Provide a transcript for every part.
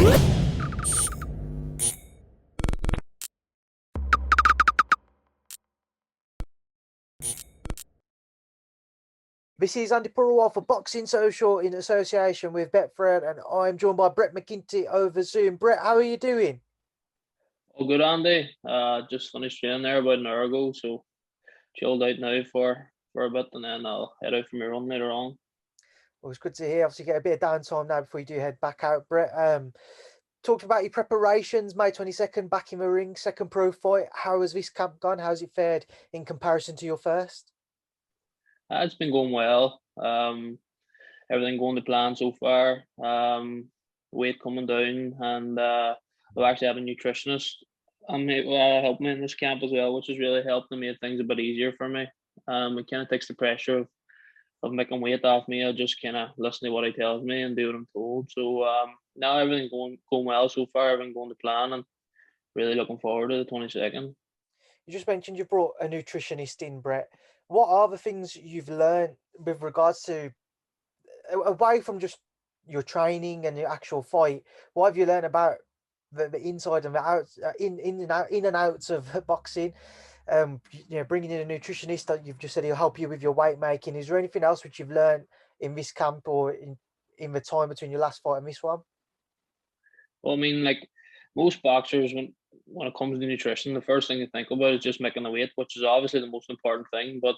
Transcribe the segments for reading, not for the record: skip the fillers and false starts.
This is Andi Purewal for Boxing Social in association with Betfred, and I'm joined by Brett McGinty over Zoom. Brett, how are you doing? All good, Andy. Just finished training there about an hour ago, so chilled out now for a bit, and then I'll head out for my run later on. Well, it's good to hear. Obviously, get a bit of downtime now before you do head back out, Brett. Talked about your preparations, May 22nd, back in the ring, second pro fight. How has this camp gone? How's it fared in comparison to your first? It's been going well. Everything going to plan so far. Weight coming down, and we've actually had a nutritionist help me in this camp as well, which has really helped and made things a bit easier for me. It kind of takes the pressure of making weight off me. I just kind of listen to what he tells me and do what I'm told. So now everything's going well so far. Everything going to plan, and really looking forward to the 22nd. You just mentioned you brought a nutritionist in, Brett. What are the things you've learned with regards to, away from just your training and your actual fight, what have you learned about the inside and the out, in and outs of boxing? Bringing in a nutritionist that you've just said he'll help you with your weight making. Is there anything else which you've learned in this camp or in the time between your last fight and this one? Well, I mean, like most boxers, when it comes to nutrition, the first thing you think about is just making the weight, which is obviously the most important thing. But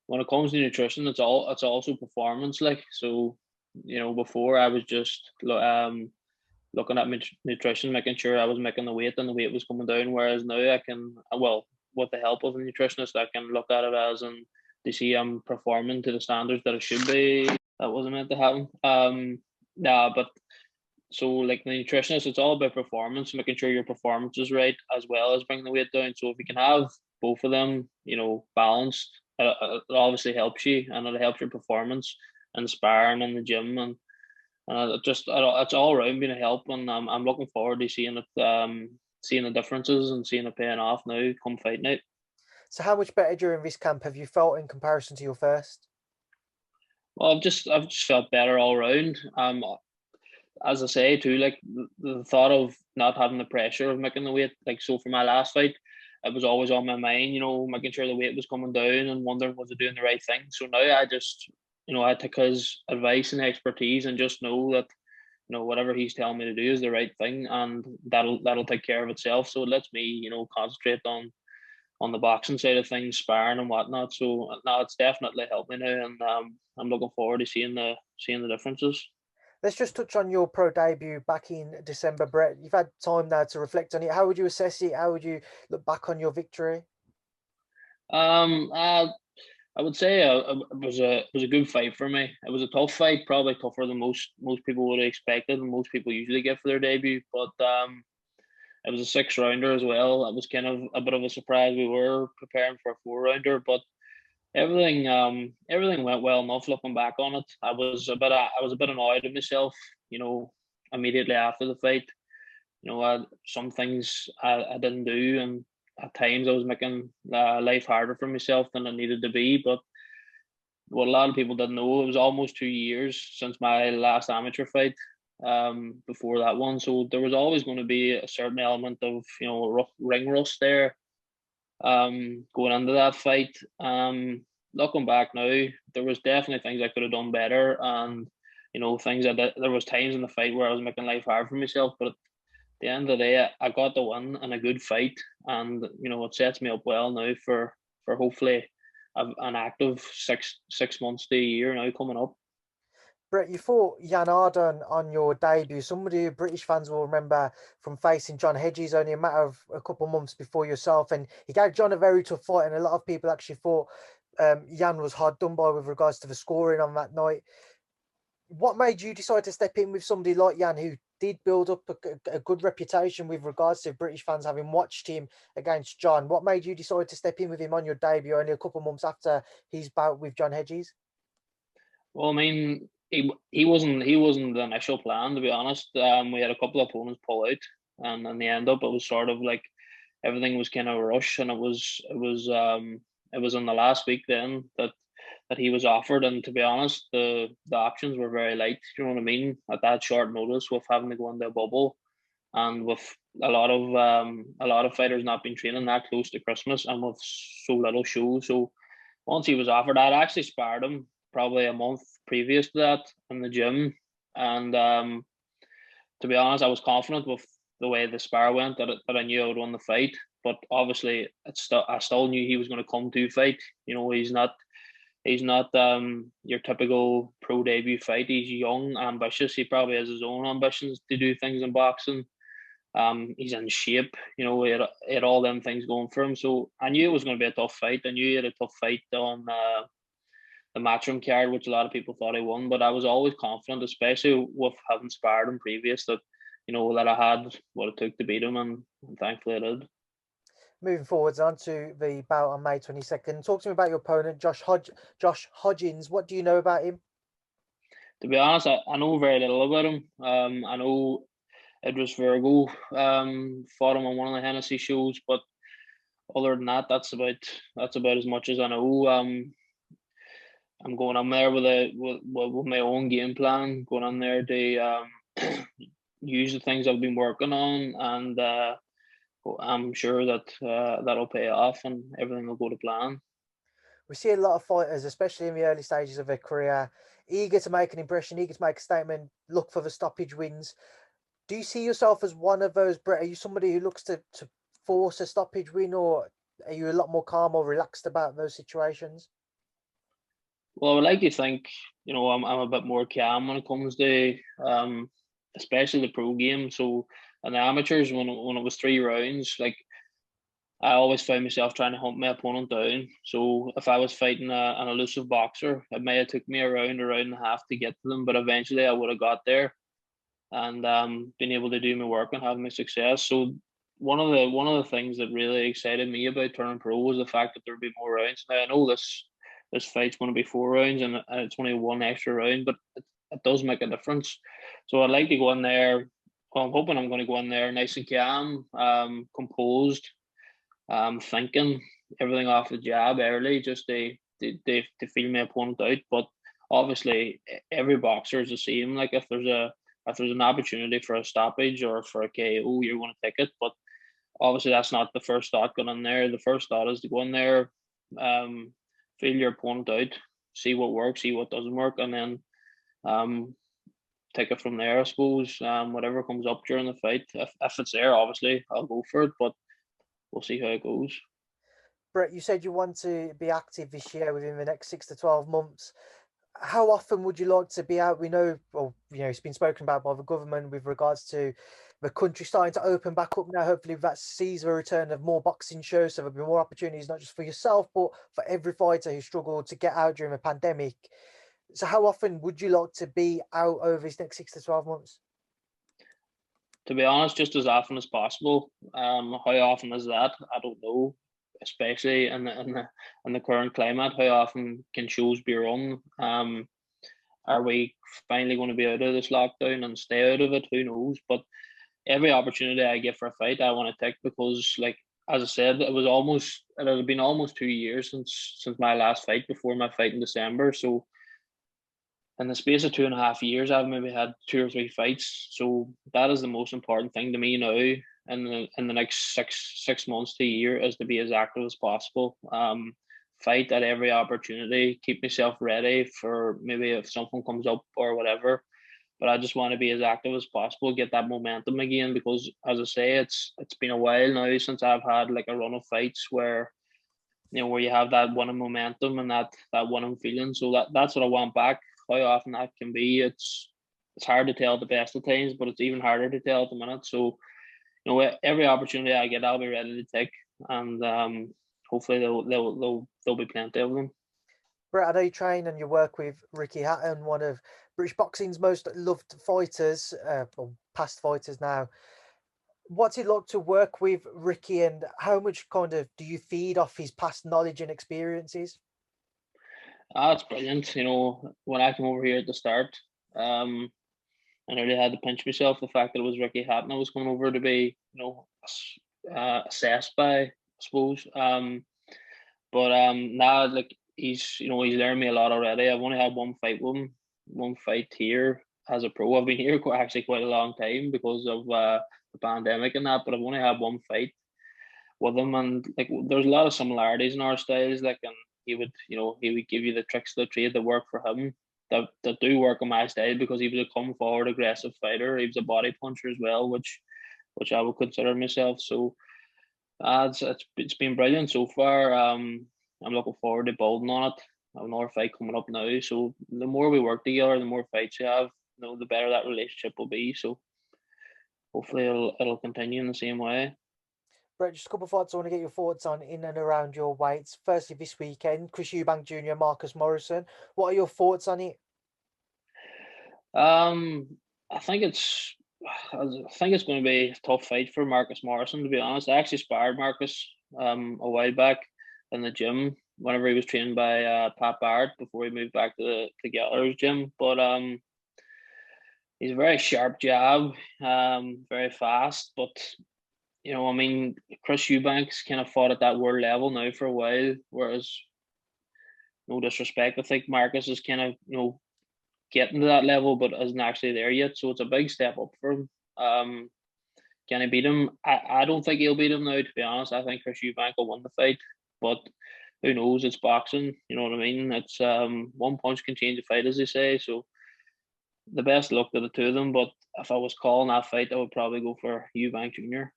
when it comes to nutrition, it's also performance. Like, so, before I was just looking at nutrition, making sure I was making the weight and the weight was coming down. Whereas now I can, well, with the help of a nutritionist, I can look at it as and to see I'm performing to the standards that it should be. That wasn't meant to happen. But so like the nutritionist, it's all about performance, making sure your performance is right as well as bringing the weight down. So if you can have both of them, balanced, it obviously helps you, and it helps your performance and sparring in the gym, and it's all around being a help. And I'm looking forward to seeing it, seeing the differences and seeing it paying off now come fight night. So how much better during this camp have you felt in comparison to your first? Well, I've just felt better all around. As I say too, like the thought of not having the pressure of making the weight, like so for my last fight, it was always on my mind, making sure the weight was coming down and wondering was I doing the right thing. So now I just, I take his advice and expertise and just know that, whatever he's telling me to do is the right thing, and that'll take care of itself. So it lets me, concentrate on the boxing side of things, sparring and whatnot. So now it's definitely helped me now, and I'm looking forward to seeing the differences. Let's just touch on your pro debut back in December, Brett. You've had time now to reflect on it. How would you assess it? How would you look back on your victory? I would say it was a good fight for me. It was a tough fight, probably tougher than most people would have expected, and most people usually get for their debut. But it was a 6 rounder as well. It was kind of a bit of a surprise. We were preparing for a 4 rounder, but everything went well enough. Looking back on it, I was a bit annoyed at myself. Immediately after the fight, some things I didn't do, and at times I was making life harder for myself than it needed to be. But what a lot of people didn't know, it was almost 2 years since my last amateur fight. Before that one, so there was always going to be a certain element of ring rust there. Going into that fight. Looking back now, there was definitely things I could have done better, and things that there was times in the fight where I was making life hard for myself. But at the end of the day, I got the win in a good fight, and it sets me up well now for hopefully an active six months to a year now coming up. Brett, you fought Jan Arden on your debut. Somebody who British fans will remember from facing John Hedges only a matter of a couple of months before yourself. And he gave John a very tough fight, and a lot of people actually thought Jan was hard done by with regards to the scoring on that night. What made you decide to step in with somebody like Jan, who did build up a good reputation with regards to British fans having watched him against John? What made you decide to step in with him on your debut only a couple of months after his bout with John Hedges? Well, I mean, he wasn't the initial plan, to be honest. We had a couple of opponents pull out, and in the end up, it was sort of like everything was kind of rushed, and it was in the last week then that that he was offered. And to be honest, the options were very light. You know what I mean? At that short notice, with having to go into a bubble, and with a lot of fighters not been training that close to Christmas, and with so little show. So once he was offered, I'd actually sparred him probably a month previous to that in the gym, and to be honest, I was confident with the way the spar went that I knew I would win the fight. But obviously, I still knew he was going to come to fight. You know, he's not your typical pro debut fight. He's young, ambitious. He probably has his own ambitions to do things in boxing. He's in shape. You know, he had all them things going for him. So I knew it was going to be a tough fight. I knew he had a tough fight on the matchroom card, which a lot of people thought he won. But I was always confident, especially with having sparred him previous, that that I had what it took to beat him, and thankfully I did. Moving forwards on to the bout on May 22nd. Talk to me about your opponent, Josh Hodgins. What do you know about him? To be honest, I know very little about him. I know Idris Virgo fought him on one of the Hennessy shows, but other than that, that's about as much as I know. I'm going on there with my own game plan, going on there to use the things I've been working on, and I'm sure that that'll pay off and everything will go to plan. We see a lot of fighters, especially in the early stages of their career, eager to make an impression, eager to make a statement, look for the stoppage wins. Do you see yourself as one of those, Brett? Are you somebody who looks to force a stoppage win, or are you a lot more calm or relaxed about those situations? Well, I would like to think, I'm a bit more calm when it comes to especially the pro game. So in the amateurs, when it was 3 rounds, like I always found myself trying to hunt my opponent down. So if I was fighting an elusive boxer, it may have took me a round and a half to get to them, but eventually I would have got there and been able to do my work and have my success. So one of the things that really excited me about turning pro was the fact that there'd be more rounds. Now I know this fight's going to be 4 rounds and it's only 1 extra round, but it does make a difference. So I'd like to go in there. Well, I'm hoping I'm going to go in there nice and calm, composed, thinking everything off the jab early, just to feel my opponent out. But obviously, every boxer is the same. Like if there's an opportunity for a stoppage or for a KO, you're going to take it. But obviously, that's not the first thought going in there. The first thought is to go in there, feel your opponent out, see what works, see what doesn't work, and then take it from there, I suppose. Whatever comes up during the fight, if it's there, obviously I'll go for it, but we'll see how it goes. Brett, you said you want to be active this year within the next 6 to 12 months. How often would you like to be out? We know, well, it's been spoken about by the government with regards to the country starting to open back up now. Hopefully that sees the return of more boxing shows, so there'll be more opportunities, not just for yourself, but for every fighter who struggled to get out during the pandemic. So how often would you like to be out over these next 6 to 12 months? To be honest, just as often as possible. How often is that? I don't know. Especially in the current climate, how often can shows be run? Are we finally going to be out of this lockdown and stay out of it? Who knows? But every opportunity I get for a fight, I want to take, because, like as I said, it had been almost 2 years since my last fight before my fight in December. So in the space of 2.5 years, I've maybe had 2 or 3 fights. So that is the most important thing to me now. In the next six months to a year, is to be as active as possible. Fight at every opportunity, keep myself ready for maybe if something comes up or whatever. But I just want to be as active as possible, get that momentum again, because as I say, it's been a while now since I've had like a run of fights where where you have that winning momentum and that winning feeling. So that's what I want back. How often that can be, it's hard to tell at the best of times, but it's even harder to tell at the minute. So every opportunity I get, I'll be ready to take, and hopefully there'll be plenty of them. Brett, I know you train and you work with Ricky Hatton, one of British boxing's most loved fighters, or past fighters now. What's it like to work with Ricky, and how much kind of do you feed off his past knowledge and experiences? It's brilliant. When I came over here at the start, I nearly had to pinch myself the fact that it was Ricky Hatton I was coming over to be, assessed by, I suppose. But now, like, he's learned me a lot already. I've only had one fight with him, one fight here as a pro. I've been here quite a long time because of the pandemic and that, but I've only had one fight with him, and like there's a lot of similarities in our styles. Like, and he would give you the tricks of the trade that work for him, that do work on my style, because he was a come forward aggressive fighter. He was a body puncher as well, which I would consider myself. So it's been brilliant so far. I'm looking forward to building on it. I have another fight coming up now, so the more we work together, the more fights you have, the better that relationship will be. So hopefully it'll continue in the same way. Brett, just a couple of thoughts I want to get your thoughts on in and around your weights. Firstly, this weekend, Chris Eubank Jr., Marcus Morrison. What are your thoughts on it? I think it's going to be a tough fight for Marcus Morrison, to be honest. I actually sparred Marcus a while back in the gym whenever he was trained by Pat Barrett before he moved back to the Geller's gym. But he's a very sharp jab, very fast. But Chris Eubank's kind of fought at that world level now for a while, whereas, no disrespect, I think Marcus is kind of getting to that level but isn't actually there yet. So it's a big step up for him. Can he beat him? I don't think he'll beat him now, to be honest. I think Chris Eubank will win the fight, but who knows? It's boxing, you know what I mean? It's one punch can change a fight, as they say. So the best luck to the two of them, but if I was calling that fight, I would probably go for Eubank Jr.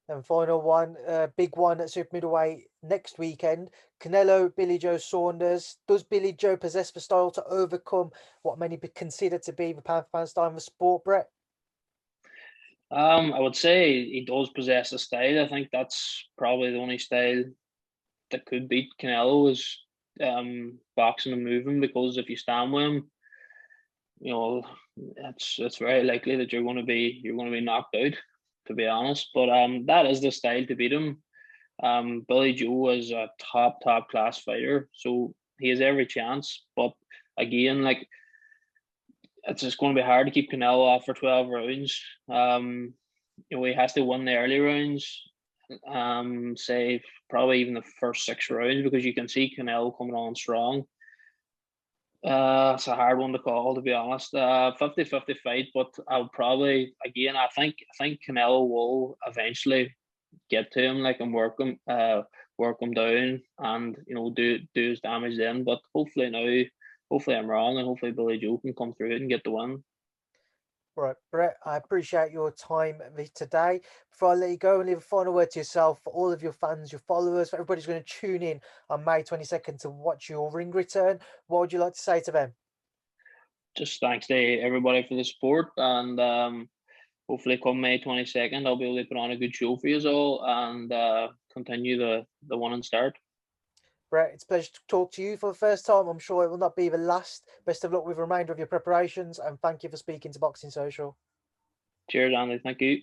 And final one, big one at super middleweight next weekend. Canelo, Billy Joe Saunders. Does Billy Joe possess the style to overcome what many consider to be the pound-for-pound style of the sport, Brett? I would say he does possess a style. I think that's probably the only style that could beat Canelo is boxing and moving, because if you stand with him, it's very likely that you're going to be knocked out, to be honest. But that is the style to beat him. Billy Joe is a top class fighter, so he has every chance. But again, like, it's just going to be hard to keep Canelo off for 12 rounds. He has to win the early rounds, say probably even the first 6 rounds, because you can see Canelo coming on strong. It's a hard one to call, to be honest. 50-50 fight, but I'll probably, again, I think Canelo will eventually get to him, like, and work him down, and do his damage then. But hopefully I'm wrong, and hopefully Billy Joe can come through it and get the win. Right, Brett, I appreciate your time today. Before I let you go, and leave a final word to yourself, for all of your fans, your followers, for everybody's going to tune in on May 22nd to watch your ring return. What would you like to say to them? Just thanks to everybody for the support, and hopefully come May 22nd, I'll be able to put on a good show for you all and continue the one and start. Brett, it's a pleasure to talk to you for the first time. I'm sure it will not be the last. Best of luck with the remainder of your preparations, and thank you for speaking to Boxing Social. Cheers, Andy. Thank you.